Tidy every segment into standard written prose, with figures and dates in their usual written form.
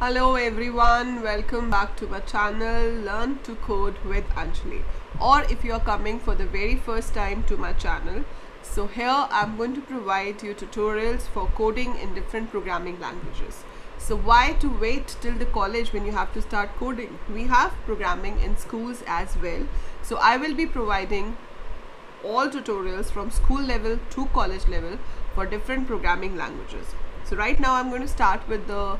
Hello everyone, welcome back to my channel Learn to Code with Anjali, or if you are coming for the very first time to my channel, so here I'm going to provide you tutorials for coding in different programming languages. So why to wait till the college when you have to start coding? We have programming in schools as well. So I will be providing all tutorials from school level to college level for different programming languages. So right now I'm going to start with the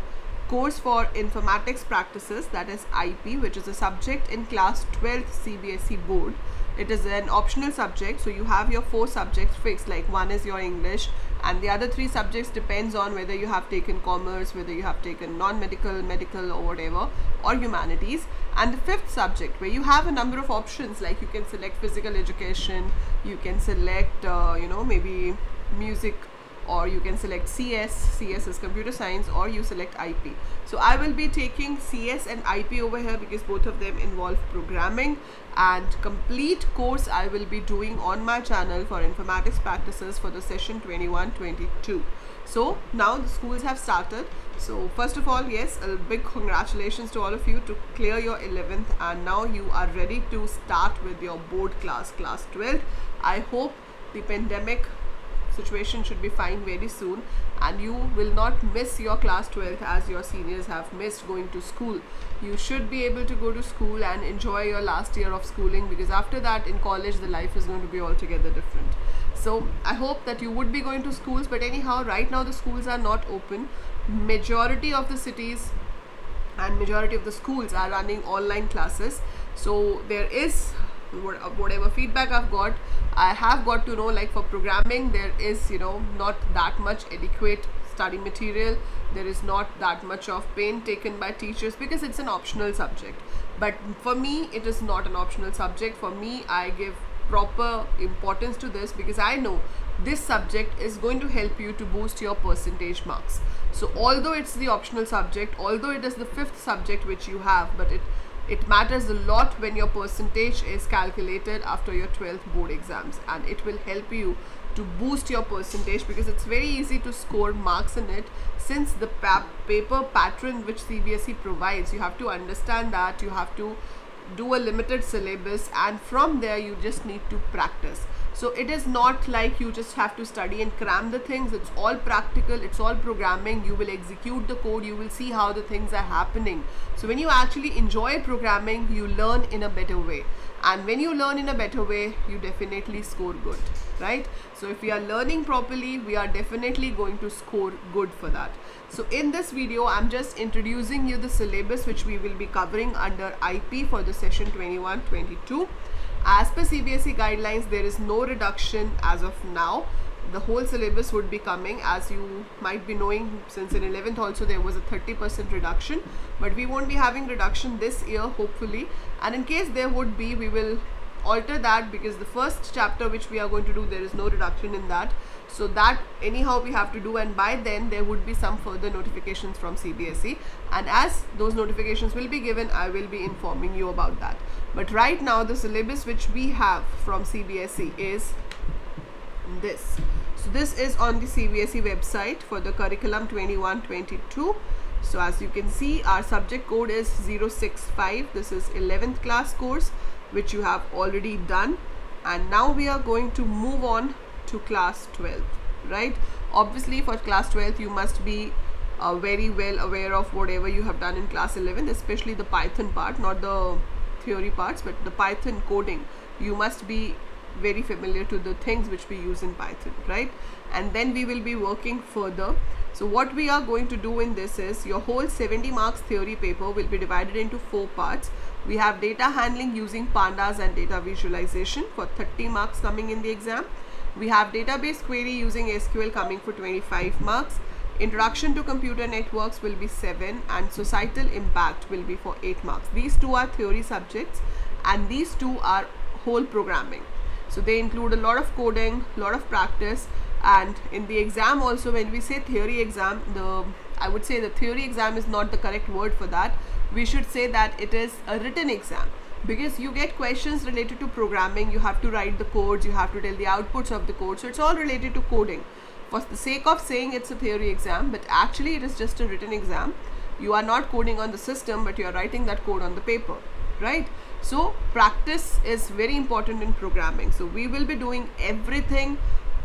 course for informatics practices, that is IP, which is a subject in class 12th CBSE board. It is an optional subject, so you have your 4 subjects fixed, like one is your English and the other 3 subjects depends on whether you have taken commerce, whether you have taken non-medical, medical or whatever, or humanities. And the 5th subject, where you have a number of options, like you can select physical education, you can select maybe music, or you can select CS is computer science, or you select IP. So I will be taking CS and IP over here because both of them involve programming, and complete course I will be doing on my channel for informatics practices for the session 21-22. So now the schools have started. So first of all, yes, a big congratulations to all of you to clear your 11th, and now you are ready to start with your board class 12th. I hope the pandemic situation should be fine very soon and you will not miss your class 12th as your seniors have missed going to school. You should be able to go to school and enjoy your last year of schooling, because after that in college the life is going to be altogether different. So I hope that you would be going to schools, but anyhow right now the schools are not open. Majority of the cities and majority of the schools are running online classes. So there is whatever feedback I have got to know, like for programming there is not that much adequate study material, there is not that much of pain taken by teachers because it's an optional subject. But for me it is not an optional subject. For me, I give proper importance to this because I know this subject is going to help you to boost your percentage marks. So although it's the optional subject, although it is the 5th subject which you have, but it matters a lot when your percentage is calculated after your 12th board exams, and it will help you to boost your percentage because it's very easy to score marks in it. Since the paper pattern which CBSE provides, you have to understand that you have to do a limited syllabus, and from there you just need to practice. So it is not like you just have to study and cram the things. It's all practical, it's all programming. You will execute the code, you will see how the things are happening. So when you actually enjoy programming, you learn in a better way, and when you learn in a better way, you definitely score good, right? So if we are learning properly, we are definitely going to score good for that. So in this video, I'm just introducing you the syllabus which we will be covering under IP for the session 21-22. As per CBSE guidelines, there is no reduction as of now. The whole syllabus would be coming, as you might be knowing, since in 11th also there was a 30% reduction, but we won't be having reduction this year hopefully, and in case there would be, we will alter that, because the first chapter which we are going to do, there is no reduction in that. So that anyhow we have to do, and by then there would be some further notifications from CBSE, and as those notifications will be given, I will be informing you about that. But right now the syllabus which we have from CBSE is this. So this is on the CBSE website for the curriculum 21-22. So as you can see, our subject code is 065. This is 11th class course which you have already done, and now we are going to move on to class 12, right? Obviously for class 12 you must be very well aware of whatever you have done in class 11, especially the Python part, not the theory parts, but the Python coding. You must be very familiar to the things which we use in Python, right? And then we will be working further. So what we are going to do in this is, your whole 70 marks theory paper will be divided into 4 parts. We have data handling using pandas and data visualization for 30 marks coming in the exam. We have database query using SQL coming for 25 marks. Introduction to computer networks will be 7, and societal impact will be for 8 marks. These 2 are theory subjects and these 2 are whole programming. So they include a lot of coding, a lot of practice, and in the exam also, when we say theory exam, I would say the theory exam is not the correct word for that. We should say that it is a written exam, because you get questions related to programming. You have to write the codes, you have to tell the outputs of the code, so it's all related to coding. For the sake of saying it's a theory exam, but actually it is just a written exam. You are not coding on the system, but you are writing that code on the paper, right? So practice is very important in programming. So we will be doing everything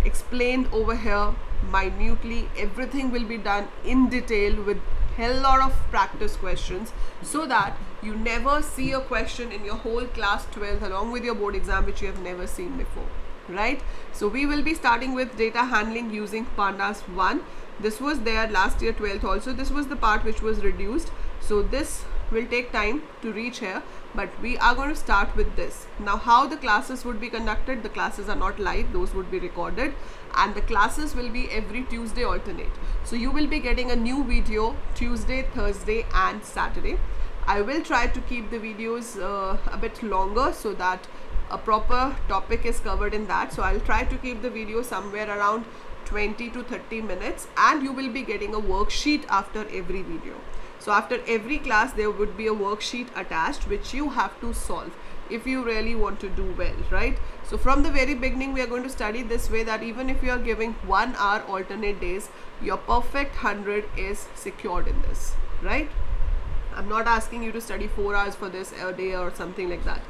explained over here minutely. Everything will be done in detail with hell lot of practice questions, so that you never see a question in your whole class 12th along with your board exam which you have never seen before, right? So we will be starting with data handling using pandas 1. This was there last year 12th also. This was the part which was reduced, so this will take time to reach here, but we are going to start with this. Now how the classes would be conducted: the classes are not live, those would be recorded, and the classes will be every Tuesday alternate. So you will be getting a new video Tuesday, Thursday and Saturday. I will try to keep the videos a bit longer so that a proper topic is covered in that. So I'll try to keep the video somewhere around 20 to 30 minutes, and you will be getting a worksheet after every video. So after every class there would be a worksheet attached which you have to solve if you really want to do well, right? So from the very beginning we are going to study this way, that even if you are giving 1 hour alternate days, your perfect 100 is secured in this, right? I'm not asking you to study 4 hours for this a day or something like that.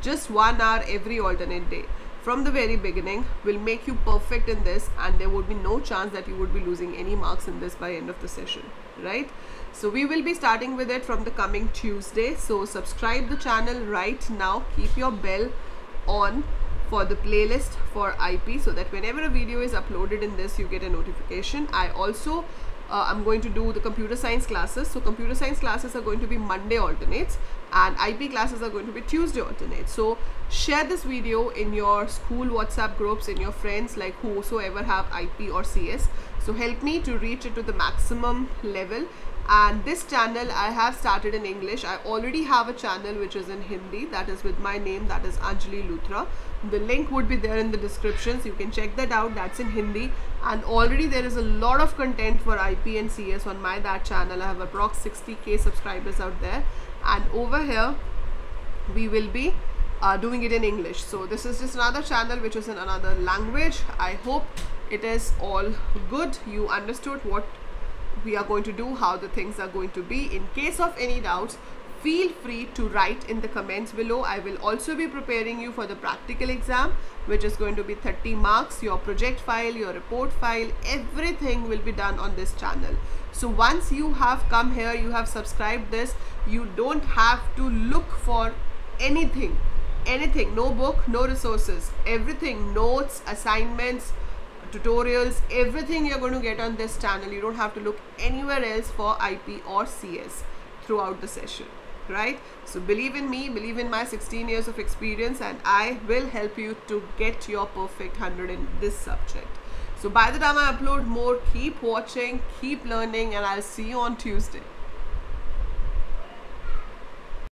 Just 1 hour every alternate day from the very beginning will make you perfect in this, and there would be no chance that you would be losing any marks in this by end of the session, right? So we will be starting with it from the coming Tuesday. So subscribe the channel right now, keep your bell on for the playlist for IP, so that whenever a video is uploaded in this you get a notification. I also I'm going to do the computer science classes. So computer science classes are going to be Monday alternates, and IP classes are going to be Tuesday alternates. So share this video in your school WhatsApp groups, in your friends, like whosoever have IP or CS. So help me to reach it to the maximum level. And this channel I have started in English. I already have a channel which is in Hindi, that is with my name, that is Anjali Luthra. The link would be there in the description, so you can check that out. That's in Hindi, and already there is a lot of content for IP and CS on my that channel. I have approx 60k subscribers out there, and over here we will be doing it in English. So this is just another channel which is in another language. I hope it is all good. You understood what we are going to do, how the things are going to be. In case of any doubts, feel free to write in the comments below. I will also be preparing you for the practical exam, which is going to be 30 marks. Your project file, your report file, everything will be done on this channel. So once you have come here, you have subscribed this, you don't have to look for anything, no book, no resources, everything, notes, assignments, tutorials, everything you're going to get on this channel. You don't have to look anywhere else for IP or CS throughout the session, right? So believe in me, believe in my 16 years of experience, and I will help you to get your perfect 100 in this subject. So by the time I upload more, keep watching, keep learning, and I'll see you on Tuesday.